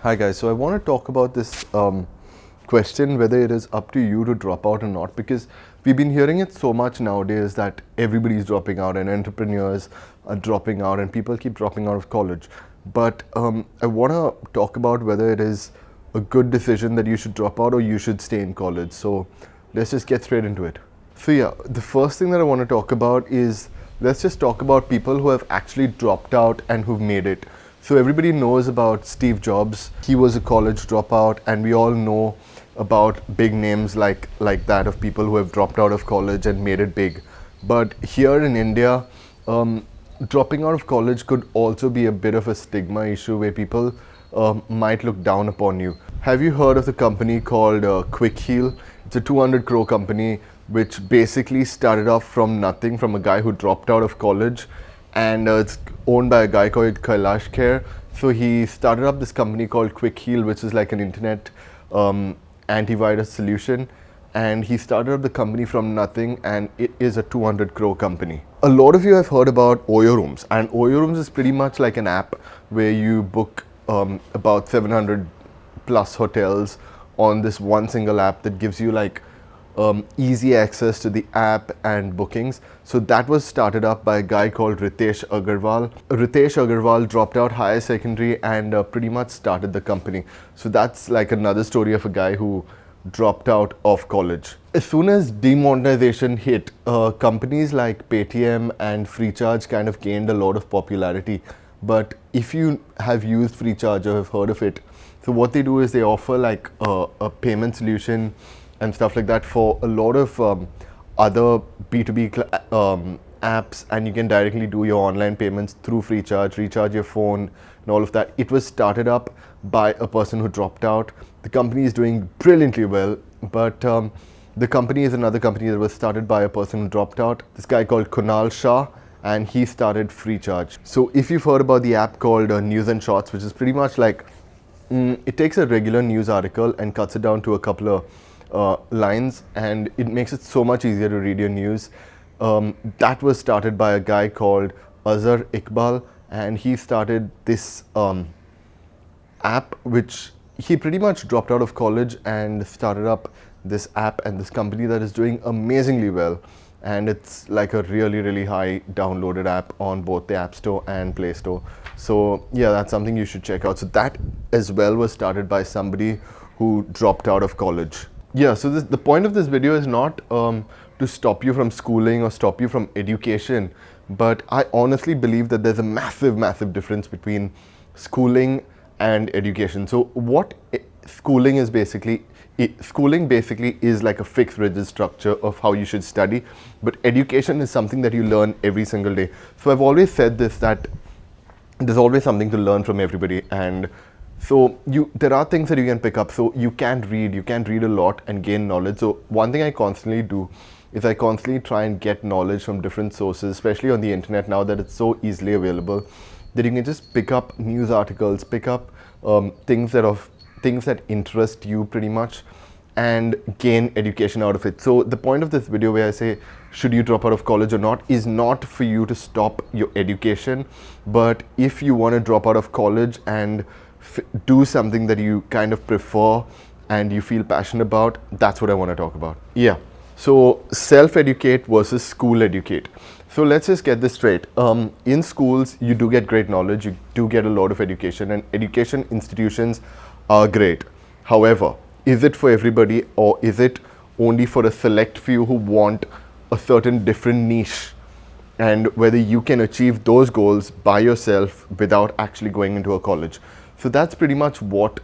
Hi guys, so I want to talk about this question whether it is up to you to drop out or not, because we've been hearing it so much nowadays that everybody's dropping out and entrepreneurs are dropping out and people keep dropping out of college. But I want to talk about whether it is a good decision that you should drop out or you should stay in college. So let's just get straight into it. So yeah, the first thing that I want to talk about is, let's just talk about people who have actually dropped out and who've made it. So everybody knows about Steve Jobs. He was a college dropout, and we all know about big names like that of people who have dropped out of college and made it big. But here in India, dropping out of college could also be a bit of a stigma issue where people might look down upon you. Have you heard of the company called Quick Heal? It's a 200 crore company which basically started off from nothing, from a guy who dropped out of college, and it's owned by a guy called Kailash Kher. So he started up this company called Quick Heal, which is like an internet antivirus solution. And he started up the company from nothing, and it is a 200 crore company. A lot of you have heard about Oyo Rooms, and Oyo Rooms is pretty much like an app where you book about 700 plus hotels on this one single app that gives you like easy access to the app and bookings. So that was started up by a guy called Ritesh Agarwal. Ritesh Agarwal dropped out higher secondary and pretty much started the company. So that's like another story of a guy who dropped out of college. As soon as demonetization hit, companies like Paytm and Freecharge kind of gained a lot of popularity. But if you have used Freecharge or have heard of it, so what they do is they offer like a payment solution and stuff like that for a lot of other B2B apps, and you can directly do your online payments through Freecharge, recharge your phone and all of that. It was started up by a person who dropped out. The company is doing brilliantly well, but the company is another company that was started by a person who dropped out, this guy called Kunal Shah, and he started Freecharge. So if you've heard about the app called News and Shots, which is pretty much like, it takes a regular news article and cuts it down to a couple of lines, and it makes it so much easier to read your news. That was started by a guy called Azhar Iqbal, and he started this app, which he pretty much dropped out of college and started up this app and this company that is doing amazingly well. And it's like a really high downloaded app on both the App Store and Play Store. So yeah, that's something you should check out. So that as well was started by somebody who dropped out of college. Yeah, so the point of this video is not to stop you from schooling or stop you from education, but I honestly believe that there's a massive difference between schooling and education. So what schooling is basically, schooling basically is like a fixed rigid structure of how you should study, but education is something that you learn every single day. So I've always said this, that there's always something to learn from everybody, and so there are things that you can pick up. So you can read a lot and gain knowledge. So one thing I constantly do is I constantly try and get knowledge from different sources, especially on the internet now that it's so easily available, that you can just pick up news articles, pick up things that interest you pretty much, and gain education out of it. So the point of this video where I say, should you drop out of college or not, is not for you to stop your education, but if you want to drop out of college and do something that you kind of prefer and you feel passionate about, that's what I want to talk about. Yeah. So self-educate versus school educate. So let's just get this straight. In schools, you do get great knowledge, you do get a lot of education, and education institutions are great. However, is it for everybody, or is it only for a select few who want a certain different niche, and whether you can achieve those goals by yourself without actually going into a college? So that's pretty much what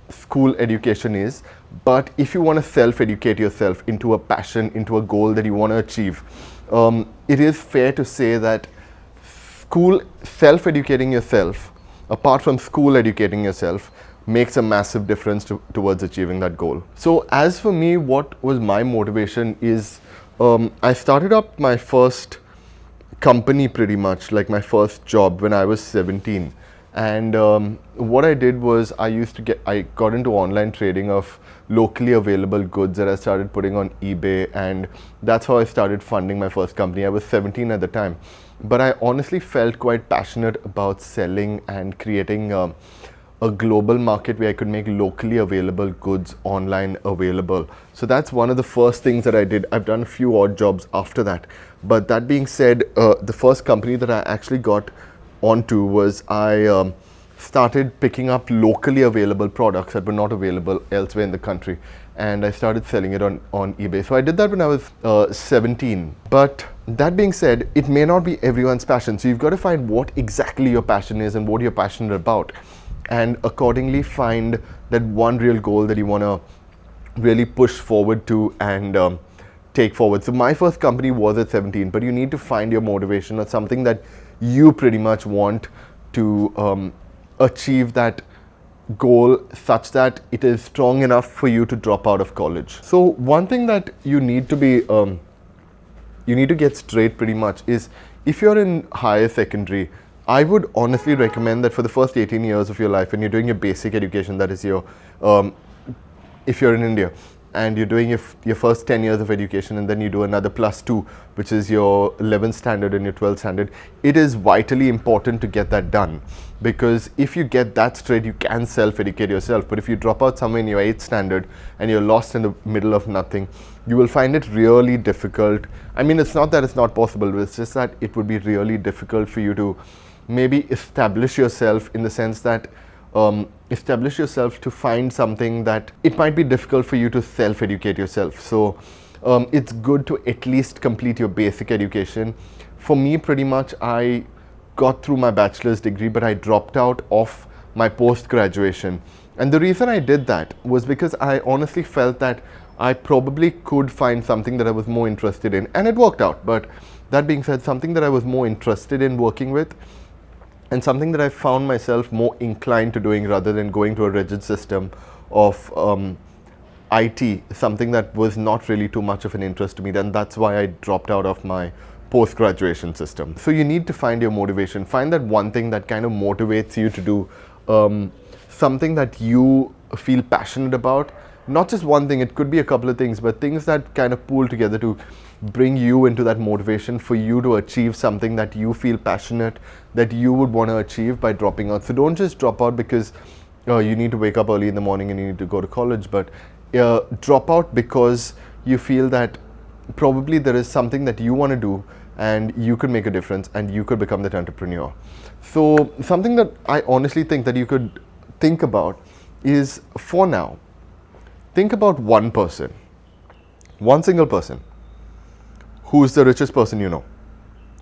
school education is. But if you want to self-educate yourself into a passion, into a goal that you want to achieve, it is fair to say that self-educating yourself, apart from school educating yourself, makes a massive difference towards achieving that goal. So as for me, what was my motivation is, I started up my first company pretty much, like my first job, when I was 17. And what I did was I got into online trading of locally available goods that I started putting on eBay, and that's how I started funding my first company. I was 17 at the time, but I honestly felt quite passionate about selling and creating a global market where I could make locally available goods online available. So that's one of the first things that I did. I've done a few odd jobs after that. But that being said, the first company that I actually got onto was I started picking up locally available products that were not available elsewhere in the country, and I started selling it on eBay. So I did that when I was 17. But that being said, it may not be everyone's passion. So you've got to find what exactly your passion is and what you're passionate about, and accordingly find that one real goal that you want to really push forward to and take forward. So my first company was at 17, but you need to find your motivation or something that you pretty much want to achieve that goal such that it is strong enough for you to drop out of college. So one thing that you need to be you need to get straight pretty much is, if you're in higher secondary, I would honestly recommend that for the first 18 years of your life, when you're doing your basic education, that is your if you're in India and you're doing your first 10 years of education, and then you do another +2, which is your 11th standard and your 12th standard, it is vitally important to get that done. Because if you get that straight, you can self-educate yourself. But if you drop out somewhere in your 8th standard and you're lost in the middle of nothing, you will find it really difficult. I mean, it's not that it's not possible, but it's just that it would be really difficult for you to maybe establish yourself, in the sense that establish yourself to find something that it might be difficult for you to self-educate yourself. So it's good to at least complete your basic education. For me, pretty much, I got through my bachelor's degree, but I dropped out of my post-graduation. And the reason I did that was because I honestly felt that I probably could find something that I was more interested in, and it worked out. But that being said, something that I was more interested in working with, and something that I found myself more inclined to doing rather than going to a rigid system of IT, something that was not really too much of an interest to me, then that's why I dropped out of my post-graduation system. So you need to find your motivation. Find that one thing that kind of motivates you to do something that you feel passionate about. Not just one thing, it could be a couple of things, but things that kind of pool together to bring you into that motivation for you to achieve something that you feel passionate, that you would want to achieve by dropping out. So don't just drop out because you need to wake up early in the morning and you need to go to college, but drop out because you feel that probably there is something that you want to do and you could make a difference and you could become that entrepreneur. So something that I honestly think that you could think about is, for now, think about one person, one single person, who's the richest person you know,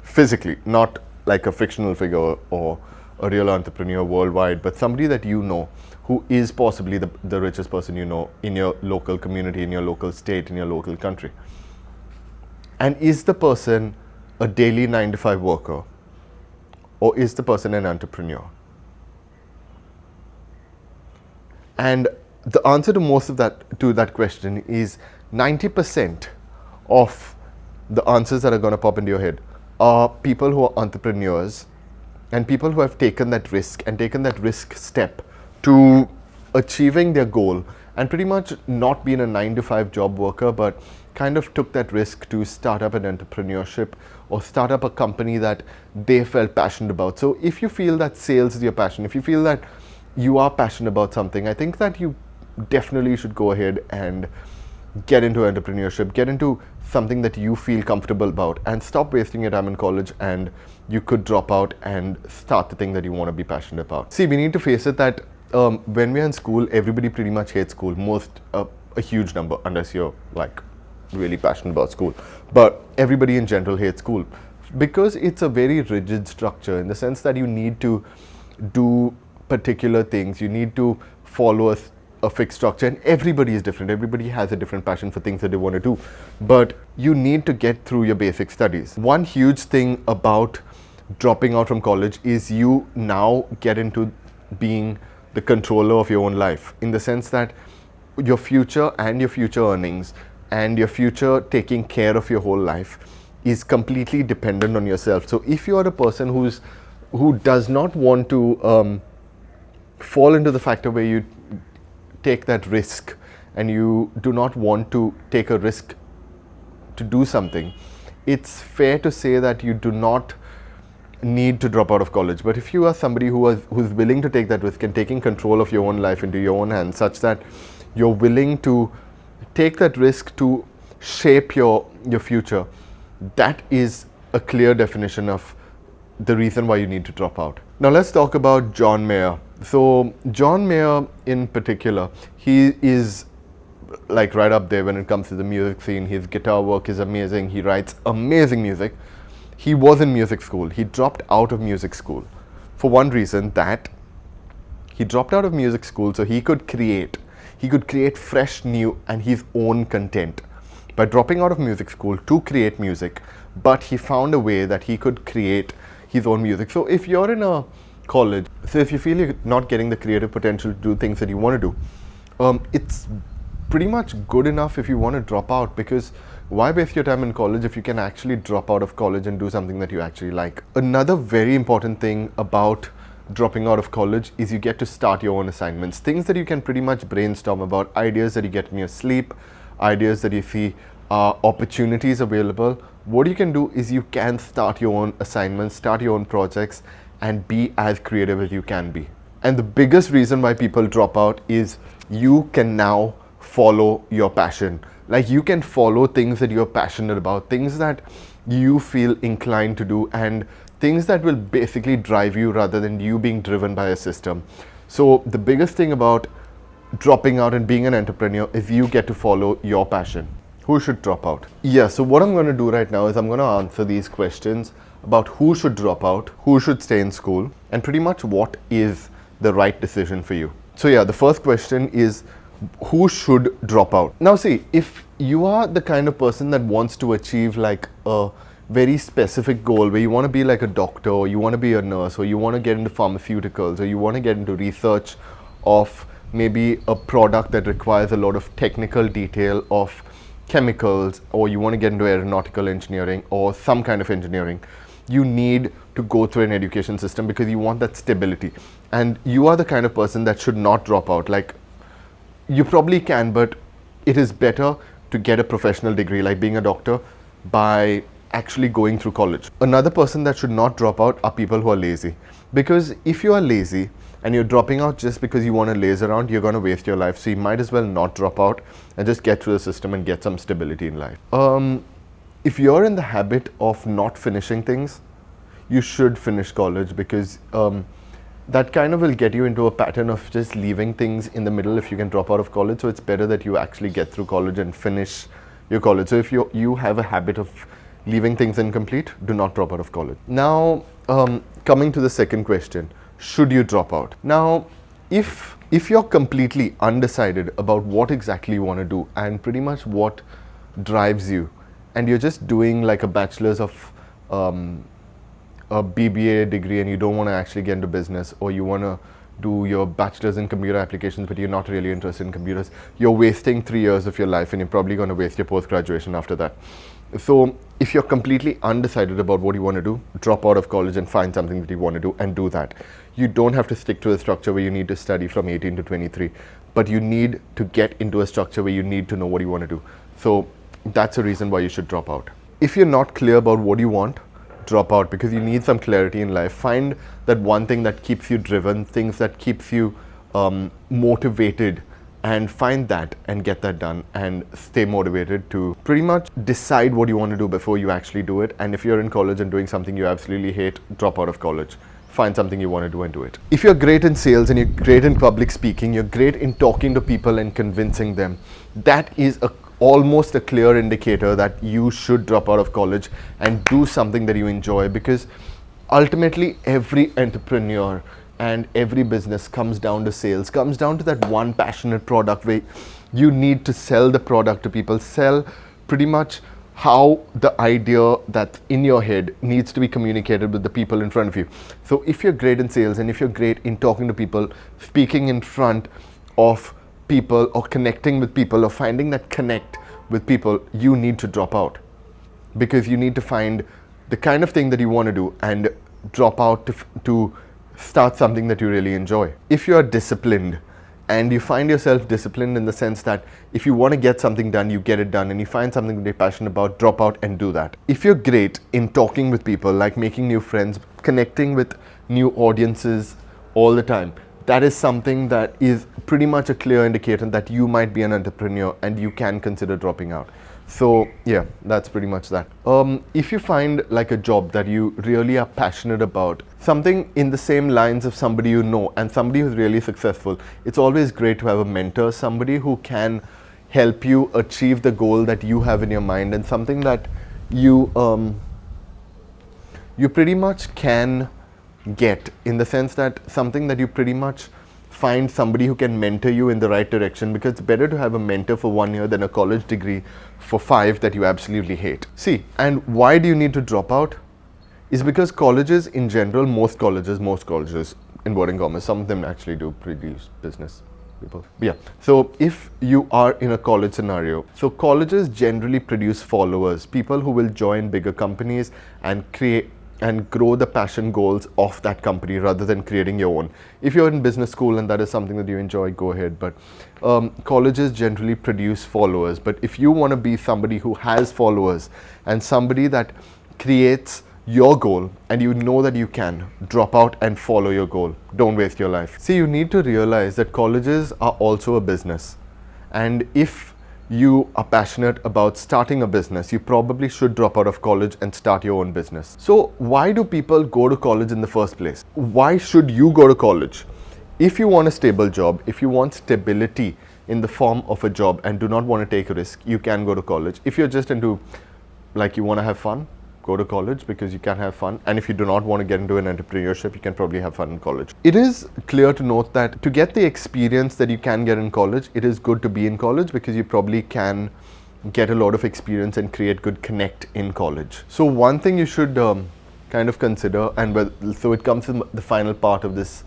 physically, not like a fictional figure or a real entrepreneur worldwide, but somebody that you know who is possibly the richest person you know in your local community, in your local state, in your local country. And is the person a daily 9-to-5 worker, or is the person an entrepreneur? And the answer to most of that question is 90% of the answers that are going to pop into your head are people who are entrepreneurs and people who have taken that risk and taken that risk step to achieving their goal, and pretty much not being a 9-to-5 job worker, but kind of took that risk to start up an entrepreneurship or start up a company that they felt passionate about. So if you feel that sales is your passion, if you feel that you are passionate about something, I think that you definitely should go ahead and get into entrepreneurship, get into something that you feel comfortable about, and stop wasting your time in college, and you could drop out and start the thing that you want to be passionate about. See, we need to face it that when we're in school, everybody pretty much hates school, a huge number, unless you're like really passionate about school. But everybody in general hates school because it's a very rigid structure, in the sense that you need to do particular things, you need to follow a fixed structure, and everybody is different. Everybody has a different passion for things that they want to do, but you need to get through your basic studies. One huge thing about dropping out from college is you now get into being the controller of your own life, in the sense that your future and your future earnings and your future taking care of your whole life is completely dependent on yourself. So if you are a person who does not want to fall into the factor where you take that risk, and you do not want to take a risk to do something, it's fair to say that you do not need to drop out of college. But if you are somebody who's willing to take that risk and taking control of your own life into your own hands, such that you're willing to take that risk to shape your future, that is a clear definition of the reason why you need to drop out. Now let's talk about John Mayer. So John Mayer in particular, he is like right up there when it comes to the music scene. His guitar work is amazing. He writes amazing music. He was in music school. He dropped out of music school for one reason, that he dropped out of music school so he could create fresh, new and his own content by dropping out of music school to create music. But he found a way that he could create his own music. So if you're in a college, so if you feel you're not getting the creative potential to do things that you want to do, it's pretty much good enough if you want to drop out, because why waste your time in college if you can actually drop out of college and do something that you actually like? Another very important thing about dropping out of college is you get to start your own assignments, things that you can pretty much brainstorm about, ideas that you get in your sleep, ideas that you see opportunities available. What you can do is you can start your own assignments, start your own projects, and be as creative as you can be. And the biggest reason why people drop out is you can now follow your passion. Like, you can follow things that you're passionate about, things that you feel inclined to do, and things that will basically drive you rather than you being driven by a system. So the biggest thing about dropping out and being an entrepreneur is you get to follow your passion. Who should drop out? Yeah, so what I'm going to do right now is I'm going to answer these questions about who should drop out, who should stay in school, and pretty much what is the right decision for you. So yeah, the first question is, who should drop out? Now see, if you are the kind of person that wants to achieve like a very specific goal where you want to be like a doctor, or you want to be a nurse, or you want to get into pharmaceuticals, or you want to get into research of maybe a product that requires a lot of technical detail of chemicals, or you want to get into aeronautical engineering or some kind of engineering, you need to go through an education system because you want that stability. And you are the kind of person that should not drop out. Like, you probably can, but it is better to get a professional degree like being a doctor by actually going through college. Another person that should not drop out are people who are lazy, because if you are lazy and you're dropping out just because you want to laze around, you're going to waste your life. So you might as well not drop out and just get through the system and get some stability in life. If you're in the habit of not finishing things, you should finish college, because that kind of will get you into a pattern of just leaving things in the middle if you can drop out of college. So it's better that you actually get through college and finish your college. So if you have a habit of leaving things incomplete, do not drop out of college. Now, coming to the second question, should you drop out? Now, if you're completely undecided about what exactly you want to do and pretty much what drives you, and you're just doing like a bachelor's of a BBA degree and you don't want to actually get into business, or you want to do your bachelor's in computer applications but you're not really interested in computers, you're wasting 3 years of your life and you're probably going to waste your post-graduation after that. So if you're completely undecided about what you want to do, drop out of college and find something that you want to do and do that. You don't have to stick to a structure where you need to study from 18 to 23, but you need to get into a structure where you need to know what you want to do. So that's a reason why you should drop out. If you're not clear about what you want, drop out, because you need some clarity in life. Find that one thing that keeps you driven, things that keeps you motivated, and find that and get that done and stay motivated to pretty much decide what you want to do before you actually do it. And if you're in college and doing something you absolutely hate, drop out of college. Find something you want to do and do it. If you're great in sales and you're great in public speaking, you're great in talking to people and convincing them, that is almost a clear indicator that you should drop out of college and do something that you enjoy, because ultimately every entrepreneur and every business comes down to sales, comes down to that one passionate product where you need to sell the product to people, sell pretty much how the idea that's in your head needs to be communicated with the people in front of you. So if you're great in sales and if you're great in talking to people, speaking in front of people or connecting with people or finding that connect with people, you need to drop out, because you need to find the kind of thing that you want to do and drop out to start something that you really enjoy. If you are disciplined and you find yourself disciplined in the sense that if you want to get something done, you get it done, and you find something that you're passionate about, drop out and do that. If you're great in talking with people, like making new friends, connecting with new audiences all the time, that is something that is pretty much a clear indicator that you might be an entrepreneur and you can consider dropping out. So yeah, that's pretty much that. If you find like a job that you really are passionate about, something in the same lines of somebody you know and somebody who's really successful, it's always great to have a mentor, somebody who can help you achieve the goal that you have in your mind, and something that you pretty much can get, in the sense that something that you pretty much find somebody who can mentor you in the right direction, because it's better to have a mentor for 1 year than a college degree for 5 that you absolutely hate. See, and why do you need to drop out? Is because colleges in general, most colleges, inverting commas, some of them actually do produce business people. But yeah, so if you are in a college scenario, so colleges generally produce followers, people who will join bigger companies and create and grow the passion goals of that company rather than creating your own. If you're in business school and that is something that you enjoy, go ahead. But colleges generally produce followers. But if you want to be somebody who has followers and somebody that creates your goal, and you know that you can, drop out and follow your goal. Don't waste your life. See, you need to realize that colleges are also a business. And if you are passionate about starting a business, you probably should drop out of college and start your own business. So why do people go to college in the first place? Why should you go to college? If you want a stable job, if you want stability in the form of a job and do not want to take a risk, you can go to college. If you're just into, like, you want to have fun, go to college because you can have fun. And if you do not want to get into an entrepreneurship, you can probably have fun in college. It is clear to note that to get the experience that you can get in college, it is good to be in college because you probably can get a lot of experience and create good connect in college. So one thing you should kind of consider, and so it comes in the final part of this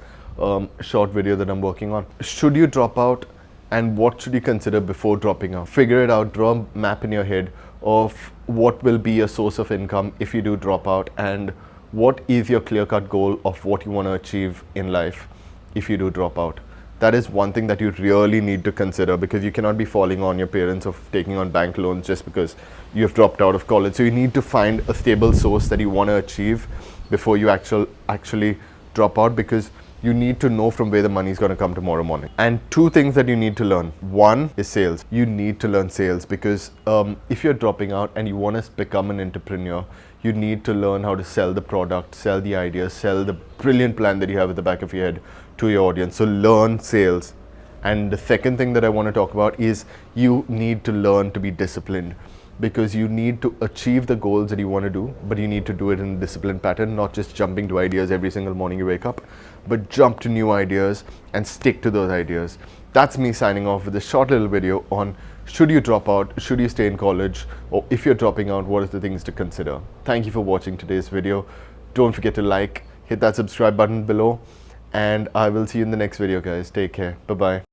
short video that I'm working on. Should you drop out, and what should you consider before dropping out? Figure it out, draw a map in your head of what will be a source of income if you do drop out, and what is your clear-cut goal of what you want to achieve in life if you do drop out. That is one thing that you really need to consider, because you cannot be falling on your parents of taking on bank loans just because you have dropped out of college. So you need to find a stable source that you want to achieve before you actually drop out, because you need to know from where the money is going to come tomorrow morning. And 2 things that you need to learn. 1 is sales. You need to learn sales, because if you're dropping out and you want to become an entrepreneur, you need to learn how to sell the product, sell the ideas, sell the brilliant plan that you have at the back of your head to your audience. So learn sales. And the second thing that I want to talk about is you need to learn to be disciplined, because you need to achieve the goals that you want to do, but you need to do it in a disciplined pattern, not just jumping to ideas every single morning you wake up, but jump to new ideas and stick to those ideas. That's me signing off with this short little video on should you drop out, should you stay in college, or if you're dropping out, what are the things to consider. Thank you for watching today's video. Don't forget to like, hit that subscribe button below, and I will see you in the next video, guys. Take care. Bye-bye.